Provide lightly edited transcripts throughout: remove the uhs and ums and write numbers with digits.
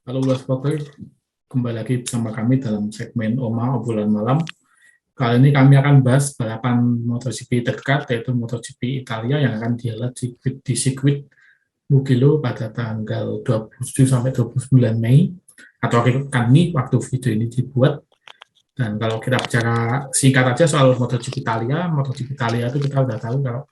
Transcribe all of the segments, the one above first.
Halo Supporter, kembali lagi bersama kami dalam segmen Oma Obrolan Malam. Kali ini kami akan bahas balapan MotoGP terdekat, yaitu MotoGP Italia yang akan dihelat di sirkuit Mugello pada tanggal 27 sampai 29 Mei, atau akhir pekan ini waktu video ini dibuat. Dan kalau kita bicara singkat aja soal MotoGP Italia itu kita udah tahu kalau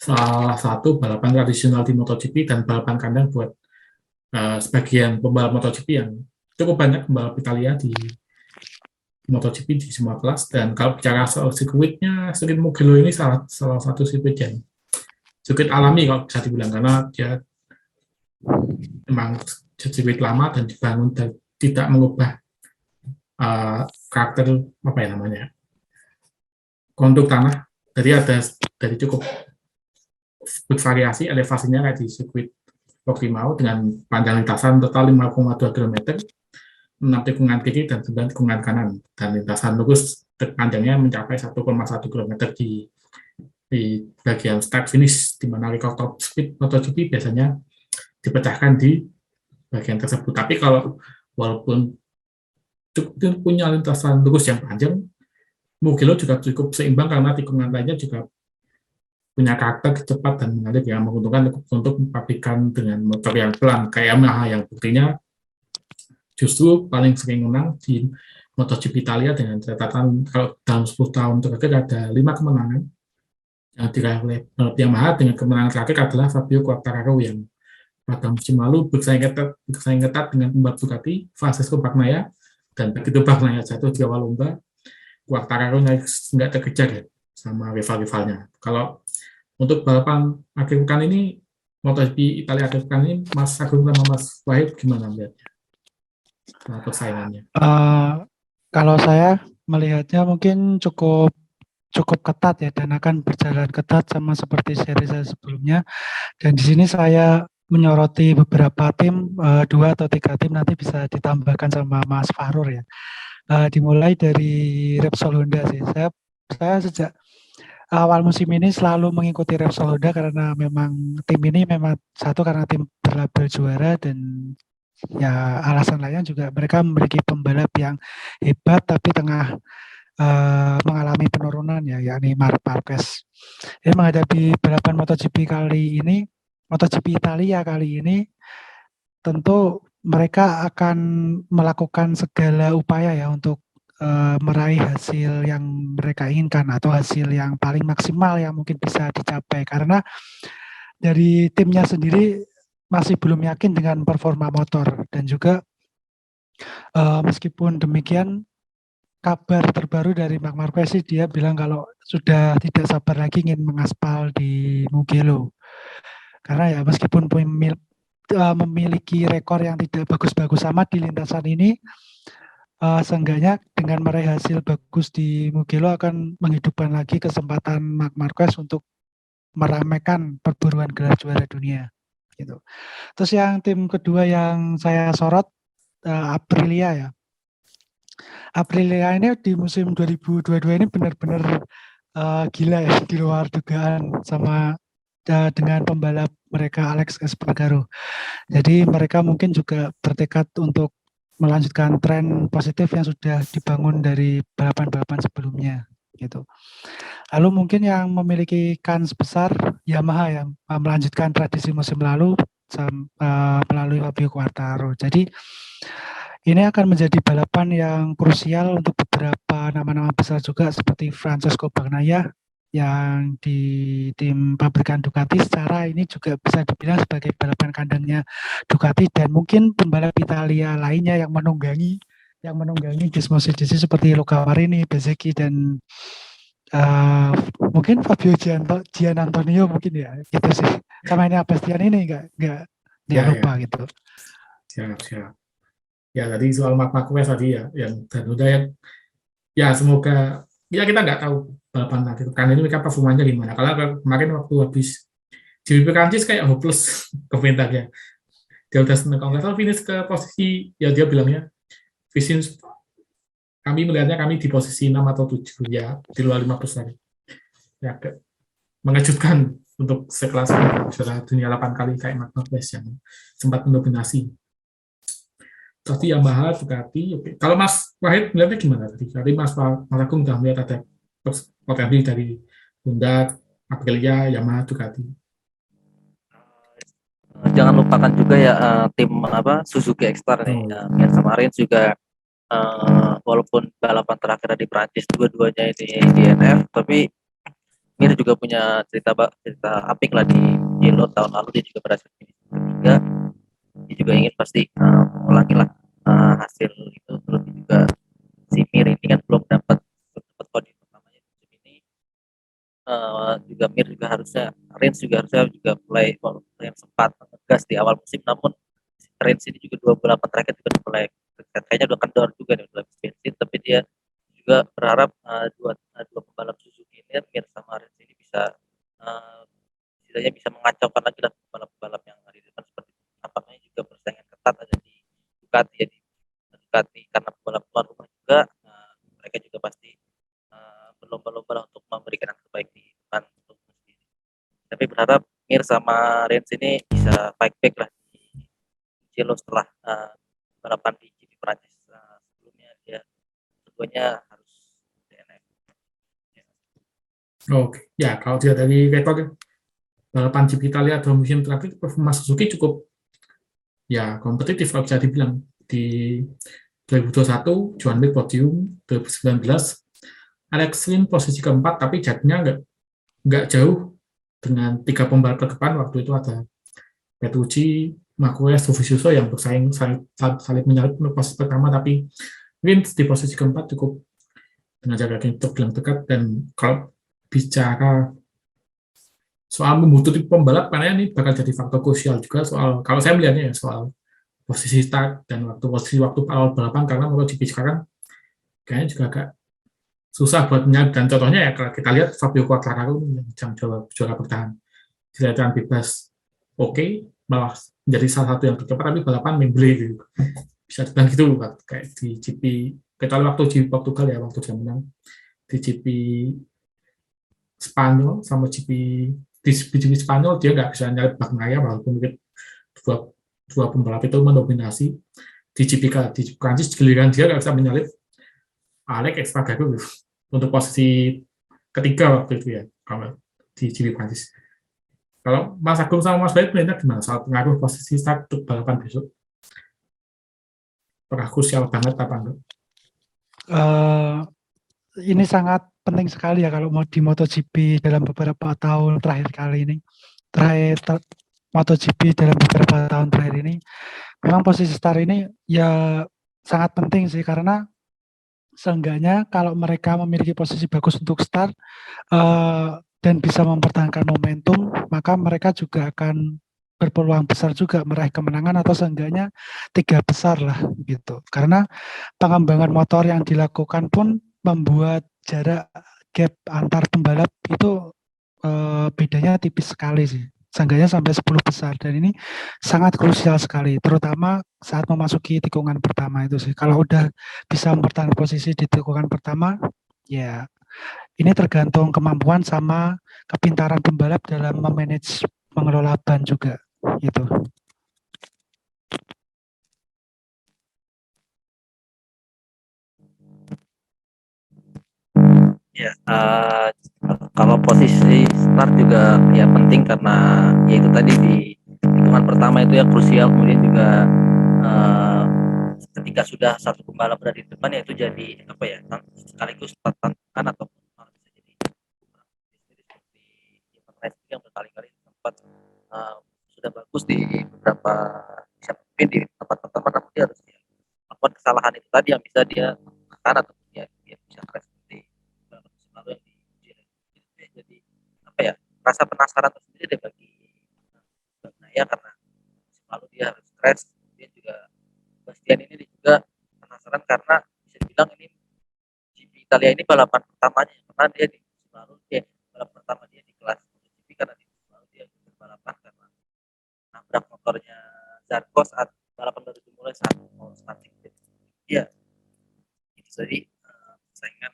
salah satu balapan tradisional di MotoGP dan balapan kandang buat sebagian pembalap MotoGP yang cukup banyak pembalap Italia di MotoGP di semua kelas. Dan kalau bicara soal sirkuitnya, sirkuit Mugello ini salah satu sirkuit yang sirkuit alami kalau bisa dibilang, karena dia memang sirkuit lama dan dibangun dan tidak mengubah karakter apa ya namanya kontur tanah. Jadi ada dari cukup bervariasi elevasinya kayak di sirkuit Portimao dengan panjang lintasan total 5,2 km, 6 tikungan kiri dan 9 tikungan kanan, dan lintasan lurus panjangnya mencapai 1,1 km di bagian start finish, di mana record top speed MotoGP biasanya dipecahkan di bagian tersebut. Tapi kalau walaupun cukup punya lintasan lurus yang panjang, Mugello juga cukup seimbang karena tikungan lainnya juga punya karakter cepat dan mengalir yang menguntungkan untuk pabrikan dengan motor yang pelan kayak Yamaha, yang buktinya justru paling sering menang di MotoGP Italia dengan catatan kalau dalam 10 tahun terakhir ada 5 kemenangan yang diraih oleh Yamaha, dengan kemenangan terakhir adalah Fabio Quartararo yang pada musim lalu bersaing ketat dengan pembalap Ducati Francesco Bagnaia, dan begitu Bagnaia jatuh di awal lomba, Quartararo nggak terkejar ya sama rival-rivalnya. Kalau untuk balapan akhir pekan ini, MotoGP Italia akhir pekan ini, Mas Agung sama Mas Wahid gimana melihatnya? Persaingannya. Kalau saya melihatnya mungkin cukup ketat ya, dan akan berjalan ketat sama seperti seri saya sebelumnya. Dan di sini saya menyoroti beberapa tim, 2 atau 3 tim nanti bisa ditambahkan sama Mas Fahrur ya. Dimulai dari Repsol Honda sih. Saya sejak awal musim ini selalu mengikuti Repsol Honda karena memang tim ini memang satu karena tim berlabel juara, dan ya alasan lainnya juga mereka memiliki pembalap yang hebat tapi tengah mengalami penurunan ya, yakni Marc Marquez. Jadi menghadapi balapan MotoGP Italia kali ini, tentu mereka akan melakukan segala upaya ya untuk meraih hasil yang mereka inginkan atau hasil yang paling maksimal yang mungkin bisa dicapai, karena dari timnya sendiri masih belum yakin dengan performa motor. Dan juga meskipun demikian, kabar terbaru dari Marc Marquez, dia bilang kalau sudah tidak sabar lagi ingin mengaspal di Mugello, karena ya meskipun memiliki rekor yang tidak bagus-bagus amat di lintasan ini, seenggaknya dengan meraih hasil bagus di Mugello akan menghidupkan lagi kesempatan Marc Marquez untuk meramaikan perburuan gelar juara dunia gitu. Terus yang tim kedua yang saya sorot, Aprilia ya. Aprilia ini di musim 2022 ini benar-benar gila ya, di luar dugaan sama dengan pembalap mereka Alex Espargaro. Jadi mereka mungkin juga bertekad untuk melanjutkan tren positif yang sudah dibangun dari balapan-balapan sebelumnya gitu. Lalu mungkin yang memiliki kans besar Yamaha yang melanjutkan tradisi musim lalu melalui Fabio Quartararo. Jadi ini akan menjadi balapan yang krusial untuk beberapa nama-nama besar juga seperti Francesco Bagnaia yang di tim pabrikan Ducati. Secara ini juga bisa dibilang sebagai balapan kandangnya Ducati, dan mungkin pembalap Italia lainnya yang menunggangi Desmosedici seperti Luca Marini, Bezzecchi, dan mungkin Fabio Gianantonio mungkin ya, gitu sih. Sama ini Bastian ini nggak lupa gitu. Siap. Ya tadi soal Marc Marquez tadi ya, yang dan udah ya semoga ya kita nggak tahu balapan akhir pekan ini mereka performanya gimana. Kalau kemarin waktu habis GP Prancis kayak hopeless komentarnya. Dia udah seneng, kalau nggak salah finish ke posisi, ya dia bilangnya finish, kami melihatnya kami di posisi 6 atau 7 ya, di luar 5 besar. Ya mengejutkan untuk sekelas juara dunia 8 kali kayak Marc Marquez yang sempat mendominasi. tadi Yamaha, Ducati. Oke. Kalau Mas Wahid melihatnya gimana tadi? Tadi Mas Agung sudah melihat ada potensi dari Honda, Aprilia, Yamaha, Ducati. Jangan lupakan juga ya tim apa Suzuki X-Star nih. Oh, Yang kemarin juga walaupun balapan terakhir di Prancis dua-duanya ini DNF, tapi Mir juga punya cerita apik lah di Giro tahun lalu. Dia juga berhasil finish ketiga. Dia juga ingin pasti mengulangi lah hasil itu. Terus juga si Mir ini kan belum dapat podium pertamanya di musim ini. Juga Mir juga harusnya Rins juga harusnya juga mulai yang sempat ngegas di awal musim, namun Rins ini juga 2 balapan terakhir juga mulai kayaknya udah kendor juga nih, udah habis bensin, tapi dia juga berharap dua pembalap Suzuki ini Mir sama Rins ini bisa setidaknya bisa mengacaukan lagi lah pembalap-pembalap yang ada di depan, seperti nampaknya juga persaingan ketat ada di Ducati ya, di Ducati karena pembalap tuan rumah juga. Mereka juga pasti berlomba-lomba untuk memberikan yang terbaik di depan untuk sendiri. Tapi berharap Mir sama Rins ini bisa fight back lah di Cielo setelah balapan di GP Prancis sebelumnya. Dia keduanya harus DNF. oke. Ya, kalau dia dari rekor balapan GP Italia 2 musim terakhir, performa Suzuki cukup ya kompetitif kalau bisa dibilang. Di 2021 Joan Mir podium, 2019 Alex Rins posisi keempat, tapi jadinya nggak jauh dengan 3 pembalap ke depan. Waktu itu ada Petrucci, Marquez, Dovizioso yang bersaing saling menyalip untuk posisi pertama, tapi Rins di posisi keempat cukup dengan jarak yang terbilang dekat. Dan kalau bicara soal membutuhkan pembalap, karena ini bakal jadi faktor krusial juga soal, kalau saya melihatnya ya, soal posisi start dan waktu awal balapan, karena MotoGP sekarang kayaknya juga agak susah buat menyalip. Dan contohnya ya kalau kita lihat Fabio Quartararo yang juara bertahan di latihan bebas, oke, malah menjadi salah satu yang tercepat, tapi balapan memble gitu, bisa dibilang gitu. Kayak di GP, kita waktu di Portugal ya, waktu dia menang di GP Spanyol sama GP Spanyol, dia nggak bisa nyalip Bagnaia, walaupun mungkin dua, dua pembalap itu mendominasi. Di di Prancis giliran dia nggak bisa menyalip Alex Espargaro untuk posisi ketiga waktu itu ya, kalau di GP Prancis. Kalau Mas Agung sama Mas Baik melihatnya gimana soal pengaruh posisi start untuk balapan besok? Apakah krusial banget apa enggak? Ini sangat penting sekali ya kalau mau di MotoGP dalam beberapa tahun terakhir kali ini. MotoGP dalam beberapa tahun terakhir ini, memang posisi start ini ya sangat penting sih, karena seenggaknya kalau mereka memiliki posisi bagus untuk start dan bisa mempertahankan momentum, maka mereka juga akan berpeluang besar juga meraih kemenangan, atau seenggaknya 3 besar lah gitu. Karena pengembangan motor yang dilakukan pun membuat jarak gap antar pembalap itu bedanya tipis sekali sih. Seenggaknya sampai 10 besar, dan ini sangat krusial sekali, terutama saat memasuki tikungan pertama itu sih. Kalau udah bisa mempertahankan posisi di tikungan pertama, ya ini tergantung kemampuan sama kepintaran pembalap dalam memanage mengelola ban juga gitu. Ya, kalau posisi start juga ya penting karena ya itu tadi di tikungan pertama itu ya krusial, kemudian juga ketika sudah satu pembalap berada di depan ya itu jadi apa ya, sekaligus tantangan atau bisa jadi seperti yang berkali-kali sempat sudah bagus di beberapa, bisa mungkin di tempat pertama, namun dia harus ya, melakukan kesalahan itu tadi yang bisa dia tekan atau dia bisa crash seperti musim lalu yang di jadi apa ya, rasa penasaran tersendiri deh bagi Bagnaia karena musim lalu dia harus crash. Kemudian juga Bastian ini juga penasaran karena bisa dibilang ini GP Italia ini balapan pertamanya, karena dia di musim lalu balapan pertama dia di kelas MotoGP, karena di musim lalu dia balapan karena nabrak motornya Zarco saat balapan baru dimulai saat mau starting. Ya itu tadi persaingan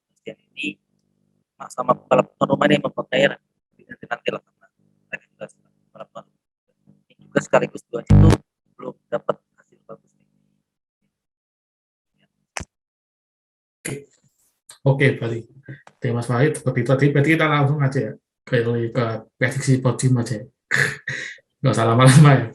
Bastian ini sama balap tuan rumah ini memperkaya nanti lah, karena mereka juga balap tuan rumah ini juga sekaligus dua itu belum dapat hasil bagus nih Oke, berarti dari Mas Wahid seperti itu tadi. Berarti kita langsung aja ya ke prediksi podium aja. Nggak usah lama-lama ya.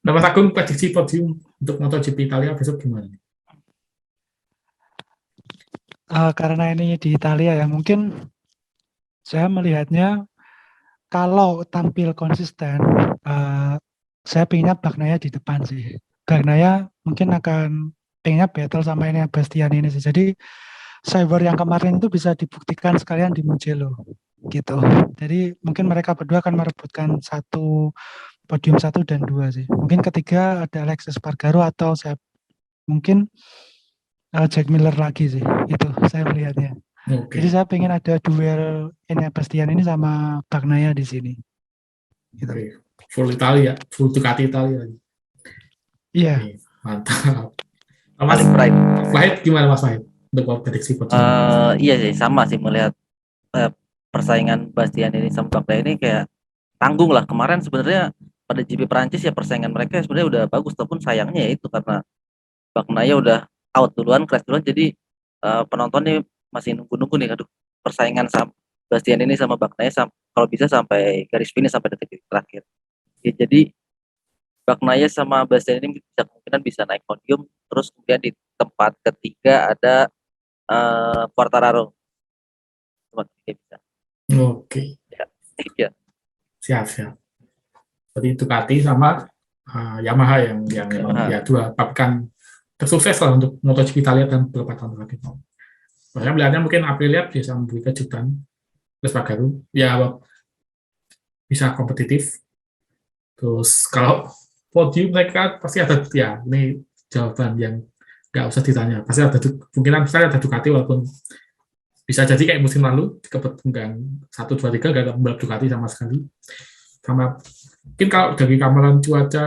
Nah, Mas Agung, prediksi podium untuk MotoGP Italia besok gimana? Karena ini di Italia ya, mungkin saya melihatnya kalau tampil konsisten, saya pengennya Bagnaia di depan sih. Bagnaia mungkin akan pengennya battle sama ini Bastian ini sih. Jadi cyber yang kemarin itu bisa dibuktikan sekalian di Mugello gitu. Jadi mungkin mereka berdua akan merebutkan podium 1 dan 2 sih. Mungkin ketiga ada Alex Espargaro atau saya mungkin Jack Miller lagi sih. Itu saya melihatnya. Oke. Jadi saya pengen ada duel ini Bastian ini sama Bagnaia di sini. Gitu. Oke. Full Italia, full Ducati Italia. Iya. Oke, mantap. Mas Paling pride. Wahid gimana Mas Wahid untuk prediksi podium? Iya sih, sama sih melihat persaingan Bastian ini sama Bagnaia ini kayak tanggung lah. Kemarin sebenarnya pada GP Prancis ya persaingan mereka sebenarnya udah bagus, ataupun sayangnya ya itu karena Bagnaia udah out duluan, crash duluan, jadi penonton nih masih nunggu-nunggu nih, aduh persaingan sama Bastian ini sama Bagnaia kalau bisa sampai garis finish sampai detik terakhir. Ya, jadi Bagnaia sama Bastian ini kemungkinan bisa naik podium, terus kemudian di tempat ketiga ada Quartararo. Tempat ketiga bisa. Oke, Ya. siap. Jadi Ducati sama Yamaha yang Yamaha. ya dua pabrikan tersukses lah untuk MotoGP Italia dan beberapa tahun terakhir. Saya melihatnya mungkin Aprilia bisa memberi kejutan, terus baru ya bisa kompetitif. Terus kalau podium mereka pasti ada, ya ini jawaban yang nggak usah ditanya, pasti ada kemungkinan besar ada Ducati, walaupun bisa jadi kayak musim lalu kebetulan 1, 2, 3 nggak ada pembalap Ducati sama sekali. Sama mungkin kalau dari ramalan cuaca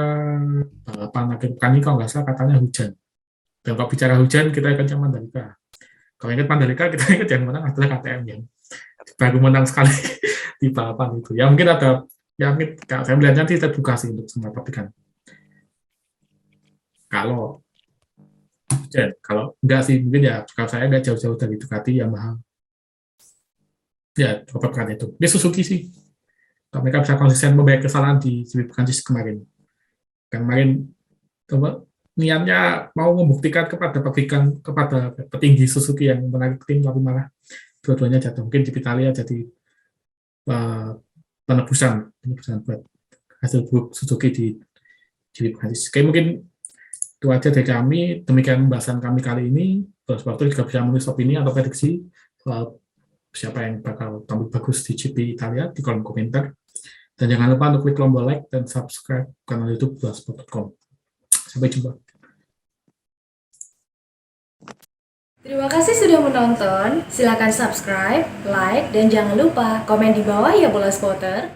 balapan akhir pekan ini kalau nggak salah katanya hujan. Dan kalau bicara hujan kita ingat Mandalika. Kalau ingat Mandalika kita ingat yang menang adalah KTM yang baru menang sekali di balapan itu. Ya mungkin ada, ya mungkin kalau saya melihatnya nanti terbuka sih untuk semua pabrikan. Kalau hujan, kalau enggak sih mungkin ya kalau saya nggak jauh-jauh dari Ducati, Yamaha. Ya pabrikan itu. Ini Suzuki sih. Kalau mereka bisa konsisten membayar kesalahan di GP Prancis kemarin. Kemarin niatnya mau membuktikan kepada pabrikan, kepada petinggi Suzuki yang menarik tim, tapi malah dua-duanya jatuh. Mungkin di Italia jadi penebusan buat hasil buruk Suzuki di GP Prancis. Oke, mungkin itu aja dari kami. Demikian pembahasan kami kali ini. Terus waktu juga bisa menulis opini atau prediksi soal siapa yang bakal tampil bagus di GP Italia di kolom komentar. Dan jangan lupa untuk klik tombol like dan subscribe kanal YouTube blasport.com. Sampai jumpa. Terima kasih sudah menonton. Silakan subscribe, like, dan jangan lupa komen di bawah ya Bola Spotter.